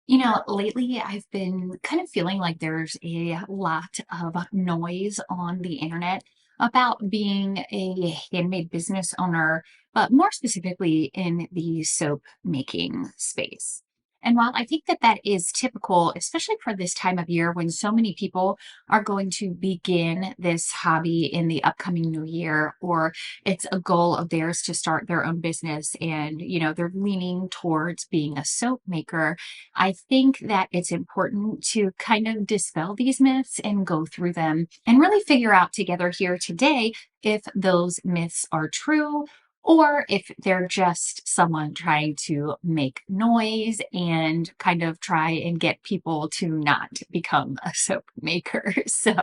Lately I've been kind of feeling like there's a lot of noise on the internet about being a handmade business owner, but more specifically in the soap making space. And while I think that that is typical, especially for this time of year when so many people are going to begin this hobby in the upcoming new year, or it's a goal of theirs to start their own business and, they're leaning towards being a soap maker. I think that it's important to kind of dispel these myths and go through them and really figure out together here today if those myths are true or if they're just someone trying to make noise and kind of try and get people to not become a soap maker. So,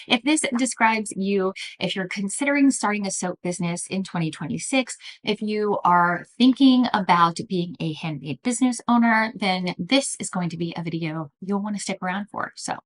if this describes you, if you're considering starting a soap business in 2026, if you are thinking about being a handmade business owner, then this is going to be a video you'll want to stick around for. So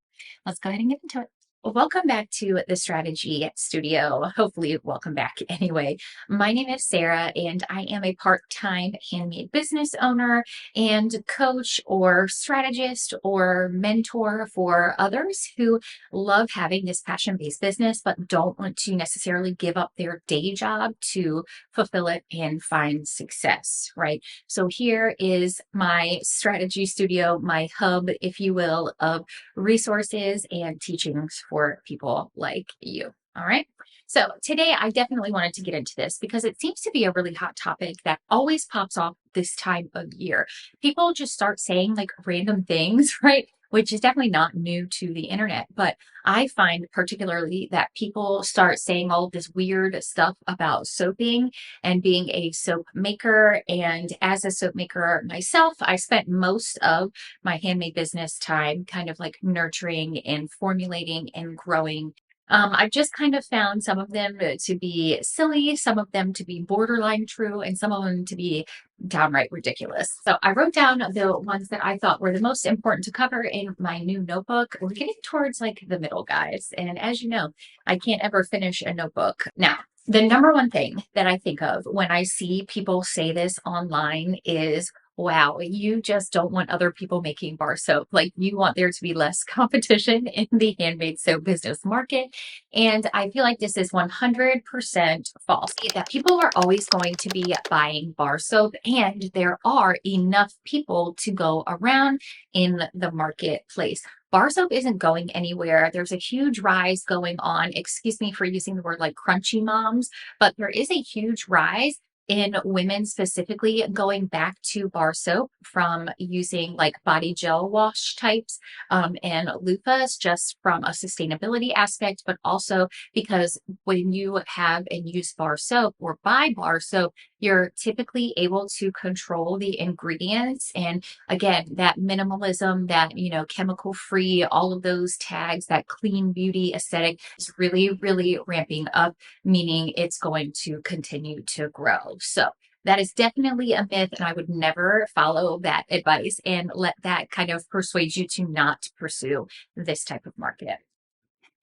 let's go ahead and get into it. Well, welcome back to the Strategy Studio. Hopefully, welcome back anyway. My name is Sarah, and I am a part time handmade business owner and coach or strategist or mentor for others who love having this passion based business, but don't want to necessarily give up their day job to fulfill it and find success, right? So, here is my Strategy Studio, my hub, if you will, of resources and teachings for people like you. All right. So today I definitely wanted to get into this because it seems to be a really hot topic that always pops off this time of year. People just start saying like random things, right? Which is definitely not new to the internet. But I find particularly that people start saying all of this weird stuff about soaping and being a soap maker. And as a soap maker myself, I spent most of my handmade business time kind of like nurturing and formulating and growing. I've just kind of found some of them to be silly, some of them to be borderline true, and some of them to be downright ridiculous. So I wrote down the ones that I thought were the most important to cover in my new notebook. We're getting towards like the middle, guys. And as you know, I can't ever finish a notebook. Now, the number one thing that I think of when I see people say this online is, wow, you just don't want other people making bar soap. Like you want there to be less competition in the handmade soap business market. And I feel like this is 100% false. That people are always going to be buying bar soap, and there are enough people to go around in the marketplace. Bar soap isn't going anywhere. There's a huge rise going on. Excuse me for using the word like crunchy moms, but there is a huge rise in women specifically going back to bar soap from using like body gel wash types and loofahs just from a sustainability aspect, but also because when you have and use bar soap or buy bar soap, you're typically able to control the ingredients. And again, that minimalism, that, chemical free, all of those tags, that clean beauty aesthetic is really, really ramping up, meaning it's going to continue to grow. So that is definitely a myth, and I would never follow that advice and let that kind of persuade you to not pursue this type of market.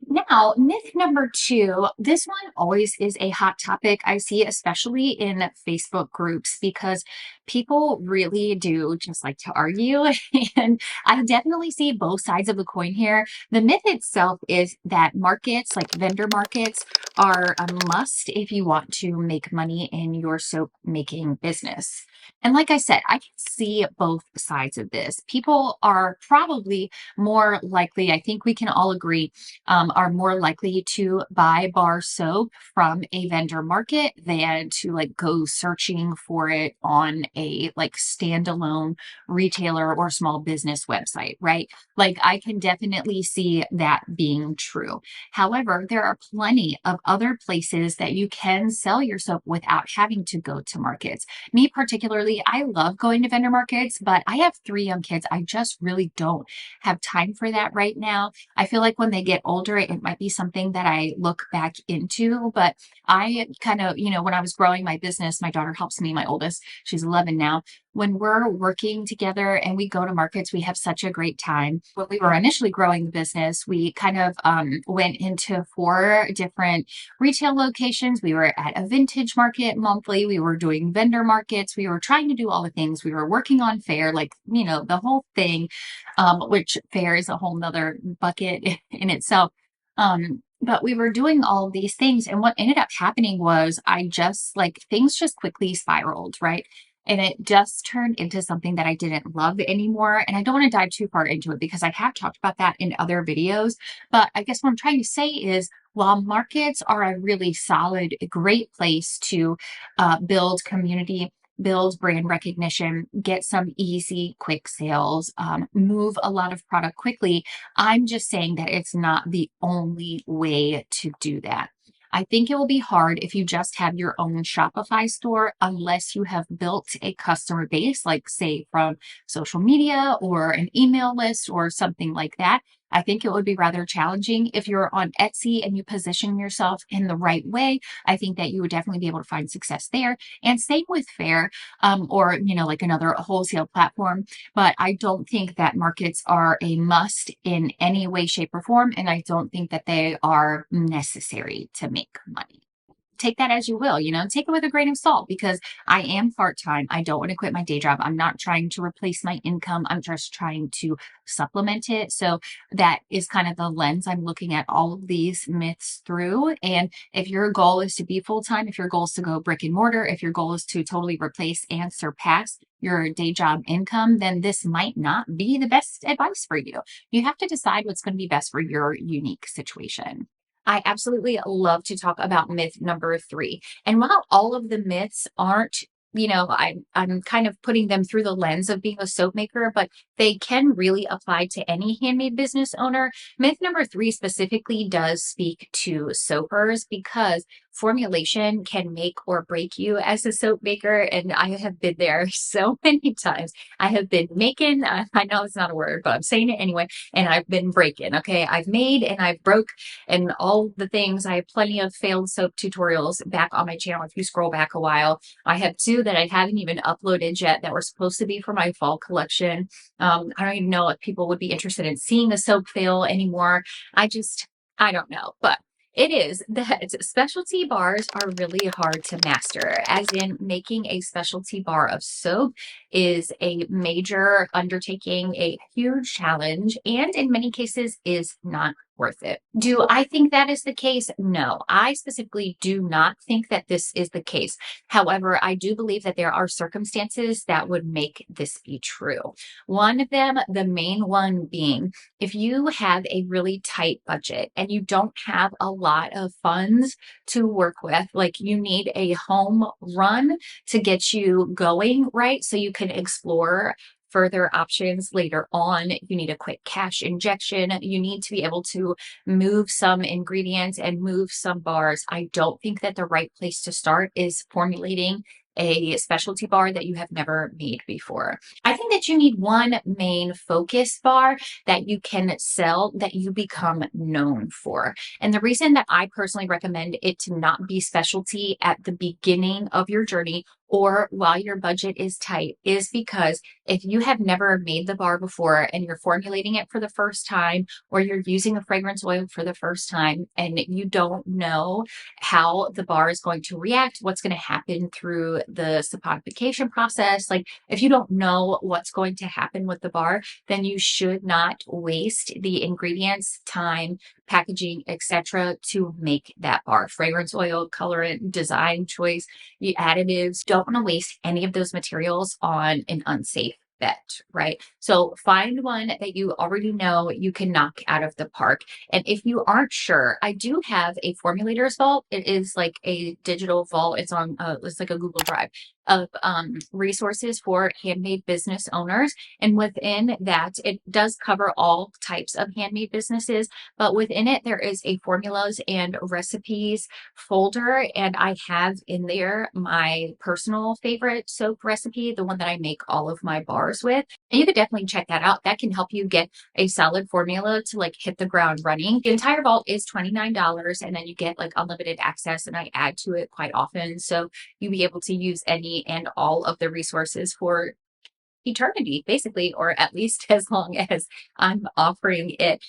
Now, myth number two, this one always is a hot topic I see, especially in Facebook groups, because people really do just like to argue. And I definitely see both sides of the coin here. The myth itself is that markets, like vendor markets, are a must if you want to make money in your soap making business. And like I said, I can see both sides of this. People are probably more likely, I think we can all agree, are more likely to buy bar soap from a vendor market than to like go searching for it on a like standalone retailer or small business website, right? Like I can definitely see that being true. However, there are plenty of other places that you can sell your soap without having to go to markets. Me particularly, I love going to vendor markets, but I have 3 young kids. I just really don't have time for that right now. I feel like when they get older, it might be something that I look back into. But I kind of, when I was growing my business, my daughter helps me, my oldest, she's 11 now. when we're working together and we go to markets, we have such a great time. When we were initially growing the business, we kind of went into four different retail locations. We were at a vintage market monthly. We were doing vendor markets. We were trying to do all the things. We were working on fair, like, the whole thing, which fair is a whole nother bucket in itself. But we were doing all of these things. And what ended up happening was things just quickly spiraled, right? And it just turned into something that I didn't love anymore. And I don't want to dive too far into it because I have talked about that in other videos. But I guess what I'm trying to say is while markets are a really solid, great place to build community, build brand recognition, get some easy, quick sales, move a lot of product quickly, I'm just saying that it's not the only way to do that. I think it will be hard if you just have your own Shopify store unless you have built a customer base, like say from social media or an email list or something like that. I think it would be rather challenging if you're on Etsy and you position yourself in the right way. I think that you would definitely be able to find success there. And same with Fair, or like another wholesale platform. But I don't think that markets are a must in any way, shape, or form. And I don't think that they are necessary to make money. Take that as you will, take it with a grain of salt because I am part time. I don't want to quit my day job. I'm not trying to replace my income. I'm just trying to supplement it. So that is kind of the lens I'm looking at all of these myths through. And if your goal is to be full time, if your goal is to go brick and mortar, if your goal is to totally replace and surpass your day job income, then this might not be the best advice for you. You have to decide what's going to be best for your unique situation. I absolutely love to talk about myth number three. And while all of the myths aren't, I'm kind of putting them through the lens of being a soap maker, but they can really apply to any handmade business owner. Myth number three specifically does speak to soapers because formulation can make or break you as a soap maker. And I have been there so many times. I have been making, I know it's not a word, but I'm saying it anyway. And I've been breaking. Okay. I've made and I've broke and all the things. I have plenty of failed soap tutorials back on my channel. If you scroll back a while, I have two that I haven't even uploaded yet that were supposed to be for my fall collection. I don't even know if people would be interested in seeing a soap fail anymore. I don't know, but it is that specialty bars are really hard to master, as in making a specialty bar of soap is a major undertaking, a huge challenge, and in many cases is not worth it. Do I think that is the case? No, I specifically do not think that this is the case. However, I do believe that there are circumstances that would make this be true. One of them, the main one being, if you have a really tight budget and you don't have a lot of funds to work with, like you need a home run to get you going, right? So you can explore further options later on. You need a quick cash injection. You need to be able to move some ingredients and move some bars. I don't think that the right place to start is formulating a specialty bar that you have never made before. I think that you need one main focus bar that you can sell that you become known for. And the reason that I personally recommend it to not be specialty at the beginning of your journey or while your budget is tight is because if you have never made the bar before and you're formulating it for the first time, or you're using a fragrance oil for the first time and you don't know how the bar is going to react, what's going to happen through the saponification process, like if you don't know what's going to happen with the bar, then you should not waste the ingredients, time, packaging, etc. to make that bar. Fragrance oil, colorant, design choice, the additives. Don't want to waste any of those materials on an unsafe bet, right? So find one that you already know you can knock out of the park. And if you aren't sure, I do have a formulator's vault. It is like a digital vault. It's like a Google Drive of resources for handmade business owners. And within that, it does cover all types of handmade businesses, but within it, there is a formulas and recipes folder. And I have in there my personal favorite soap recipe, the one that I make all of my bars with. And you could definitely check that out. That can help you get a solid formula to like hit the ground running. The entire vault is $29 and then you get like unlimited access and I add to it quite often. So you'll be able to use any and all of the resources for eternity, basically, or at least as long as I'm offering it.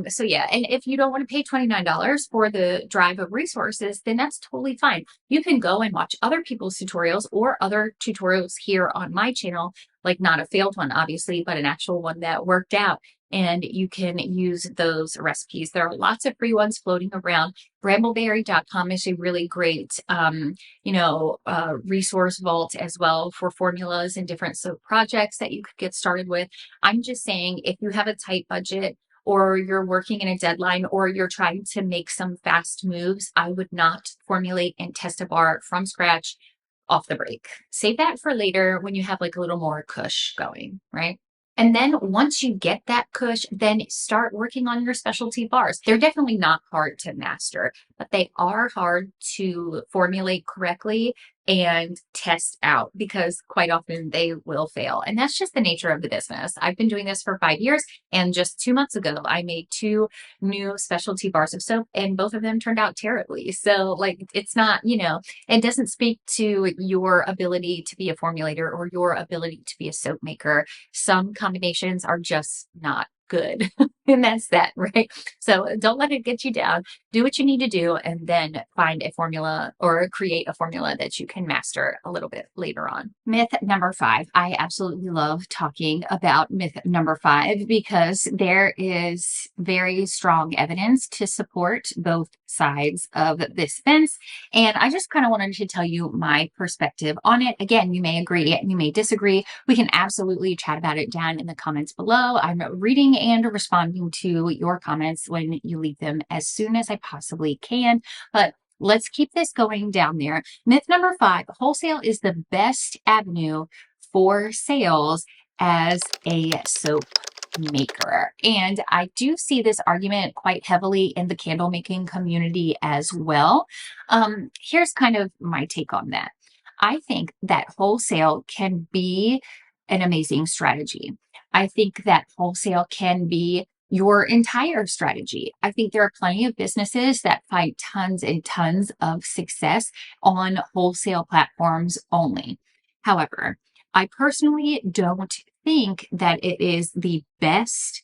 So yeah, and if you don't want to pay $29 for the drive of resources, then that's totally fine. You can go and watch other people's tutorials or other tutorials here on my channel, like not a failed one, obviously, but an actual one that worked out. And you can use those recipes. There are lots of free ones floating around. Brambleberry.com is a really great, resource vault as well for formulas and different soap projects that you could get started with. I'm just saying, if you have a tight budget, or you're working in a deadline, or you're trying to make some fast moves, I would not formulate and test a bar from scratch off the break. Save that for later when you have like a little more cush going, right? And then once you get that cush, then start working on your specialty bars. They're definitely not hard to master, but they are hard to formulate correctly and test out, because quite often they will fail. And that's just the nature of the business. I've been doing this for 5 years, and just 2 months ago, I made 2 new specialty bars of soap, and both of them turned out terribly. So, like, it's not, it doesn't speak to your ability to be a formulator or your ability to be a soap maker. Some combinations are just not good. And that's that, right? So don't let it get you down. Do what you need to do, and then find a formula or create a formula that you can master a little bit later on. Myth number 5. I absolutely love talking about myth number 5 because there is very strong evidence to support both sides of this fence. And I just kind of wanted to tell you my perspective on it. Again, you may agree and you may disagree. We can absolutely chat about it down in the comments below. I'm reading and responding to your comments when you leave them as soon as I possibly can. But let's keep this going down there. Myth number 5, wholesale is the best avenue for sales as a soap maker. And I do see this argument quite heavily in the candle making community as well. Here's kind of my take on that. I think that wholesale can be an amazing strategy. I think that wholesale can be your entire strategy. I think there are plenty of businesses that find tons and tons of success on wholesale platforms only. However, I personally don't think that it is the best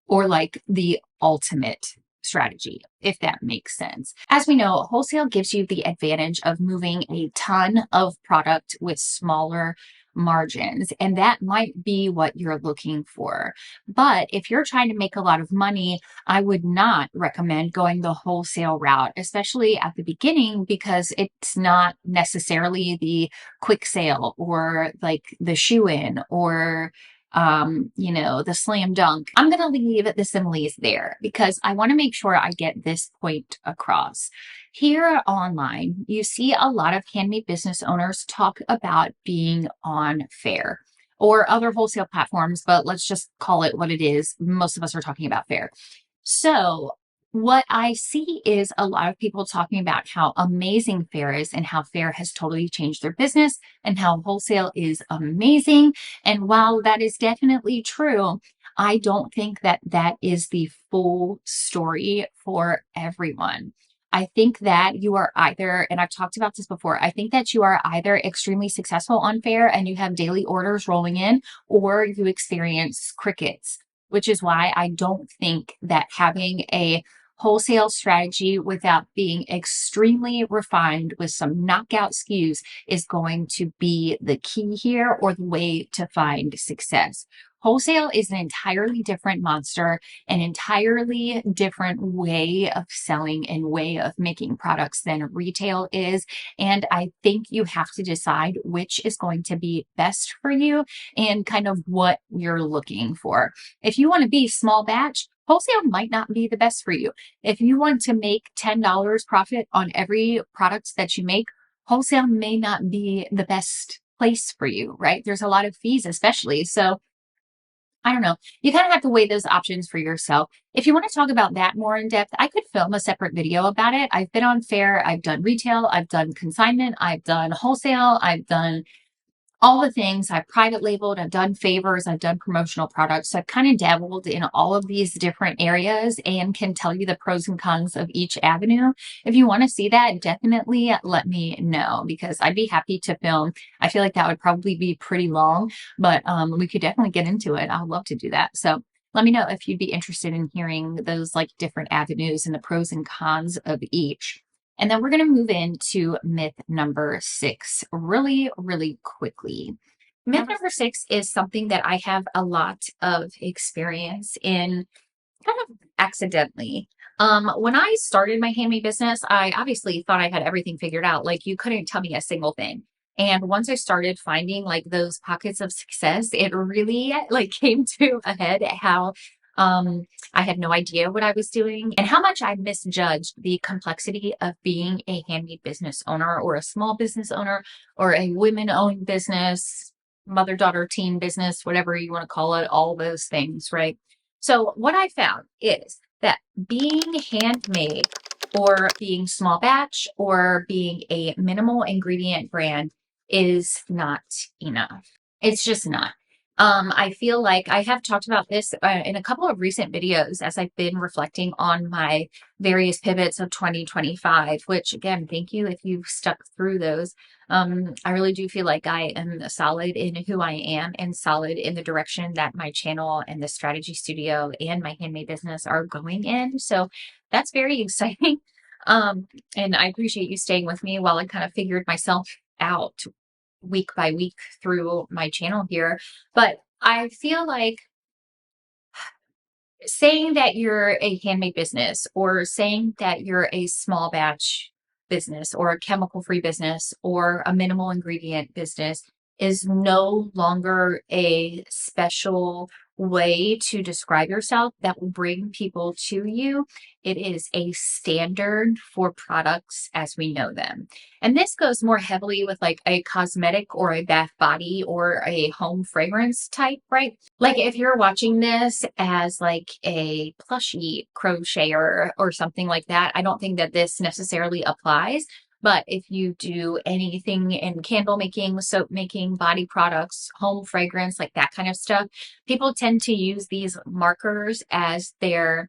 or like the ultimate strategy, if that makes sense. As we know, wholesale gives you the advantage of moving a ton of product with smaller margins, and that might be what you're looking for. But if you're trying to make a lot of money, I would not recommend going the wholesale route, especially at the beginning, because it's not necessarily the quick sale or like the shoe in or the slam dunk. I'm going to leave the similes there because I want to make sure I get this point across. Here online, you see a lot of handmade business owners talk about being on Fair or other wholesale platforms, but let's just call it what it is. Most of us are talking about Fair. So what I see is a lot of people talking about how amazing Fair is and how Fair has totally changed their business and how wholesale is amazing. And while that is definitely true, I don't think that that is the full story for everyone. I think that you are either, and I've talked about this before, I think that you are either extremely successful on Fair and you have daily orders rolling in, or you experience crickets, which is why I don't think that having a wholesale strategy without being extremely refined with some knockout SKUs is going to be the key here or the way to find success. Wholesale is an entirely different monster, an entirely different way of selling and way of making products than retail is. And I think you have to decide which is going to be best for you and kind of what you're looking for. If you want to be small batch, wholesale might not be the best for you. If you want to make $10 profit on every product that you make, wholesale may not be the best place for you, right? There's a lot of fees, especially. So I don't know. You kind of have to weigh those options for yourself. If you want to talk about that more in depth, I could film a separate video about it. I've been on Fair, I've done retail, I've done consignment, I've done wholesale, I've done all the things. I've private labeled, I've done favors, I've done promotional products. So I've kind of dabbled in all of these different areas and can tell you the pros and cons of each avenue. If you want to see that, definitely let me know because I'd be happy to film. I feel like that would probably be pretty long, but we could definitely get into it. I'd love to do that. So let me know if you'd be interested in hearing those like different avenues and the pros and cons of each. And then we're going to move into myth number 6 really, really quickly. Myth number 6 is something that I have a lot of experience in kind of accidentally. When I started my handmade business, I obviously thought I had everything figured out. Like you couldn't tell me a single thing. And once I started finding like those pockets of success, it really like came to a head how I had no idea what I was doing and how much I misjudged the complexity of being a handmade business owner or a small business owner or a women-owned business, mother-daughter teen business, whatever you want to call it, all those things, right? So what I found is that being handmade or being small batch or being a minimal ingredient brand is not enough. It's just not. I feel like I have talked about this in a couple of recent videos as I've been reflecting on my various pivots of 2025, which again, thank you if you've stuck through those. I really do feel like I am solid in who I am and solid in the direction that my channel and the strategy studio and my handmade business are going in. So that's very exciting. And I appreciate you staying with me while I kind of figured myself out week by week through my channel here. But I feel like saying that you're a handmade business or saying that you're a small batch business or a chemical free business or a minimal ingredient business is no longer a special way to describe yourself that will bring people to you. It is a standard for products as we know them. And this goes more heavily with like a cosmetic or a bath body or a home fragrance type, right? Like if you're watching this as like a plushie crocheter or something like that, I don't think that this necessarily applies. But if you do anything in candle making, soap making, body products, home fragrance, like that kind of stuff, people tend to use these markers as their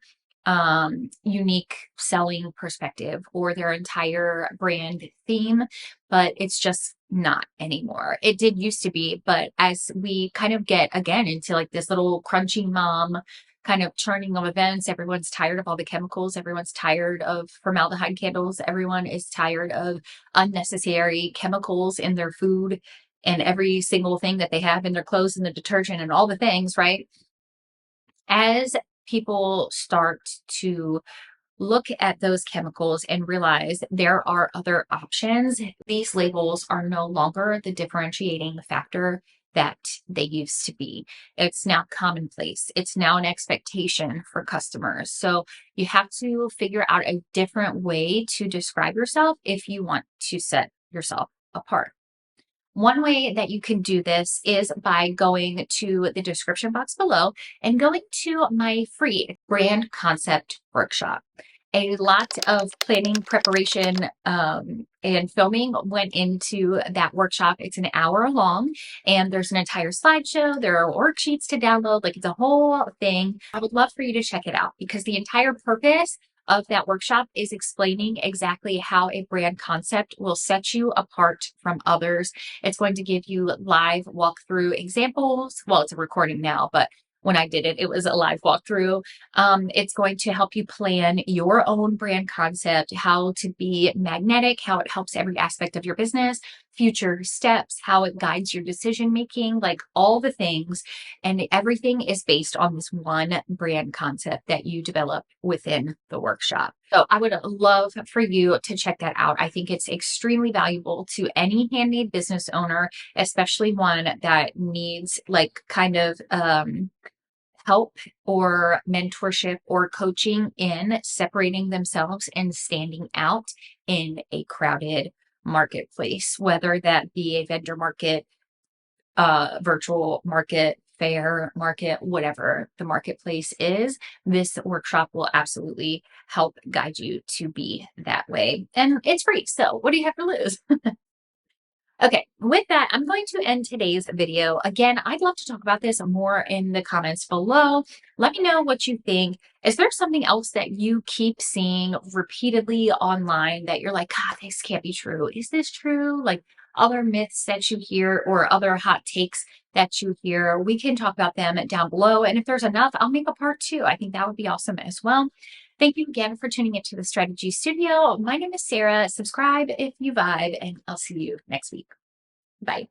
unique selling perspective or their entire brand theme, but it's just not anymore. It did used to be, but as we kind of get again into like this little crunchy mom kind of churning of events, everyone's tired of all the chemicals, everyone's tired of formaldehyde candles, everyone is tired of unnecessary chemicals in their food and every single thing that they have in their clothes and the detergent and all the things, right? As people start to look at those chemicals and realize there are other options, these labels are no longer the differentiating factor that they used to be. It's now commonplace. It's now an expectation for customers. So you have to figure out a different way to describe yourself if you want to set yourself apart. One way that you can do this is by going to the description box below and going to my free brand concept workshop. A lot of planning, preparation, and filming went into that workshop. It's an hour long and there's an entire slideshow. There are worksheets to download. Like it's a whole thing. I would love for you to check it out because the entire purpose of that workshop is explaining exactly how a brand concept will set you apart from others. It's going to give you live walkthrough examples. Well, it's a recording now, but when I did it, it was a live walkthrough. It's going to help you plan your own brand concept, how to be magnetic, how it helps every aspect of your business, future steps, how it guides your decision making, like all the things. And everything is based on this one brand concept that you develop within the workshop. So I would love for you to check that out. I think it's extremely valuable to any handmade business owner, especially one that needs like kind of help or mentorship or coaching in separating themselves and standing out in a crowded marketplace, whether that be a vendor market, virtual market, fair market, whatever the marketplace is. This workshop will absolutely help guide you to be that way. And it's free. So what do you have to lose? Okay, with that, I'm going to end today's video. Again, I'd love to talk about this more in the comments below. Let me know what you think. Is there something else that you keep seeing repeatedly online that you're like, God, this can't be true? Is this true? Like other myths that you hear or other hot takes that you hear? We can talk about them down below. And if there's enough, I'll make a part two. I think that would be awesome as well. Thank you again for tuning into the Strategy Studio. My name is Sarah. Subscribe if you vibe, and I'll see you next week. Bye.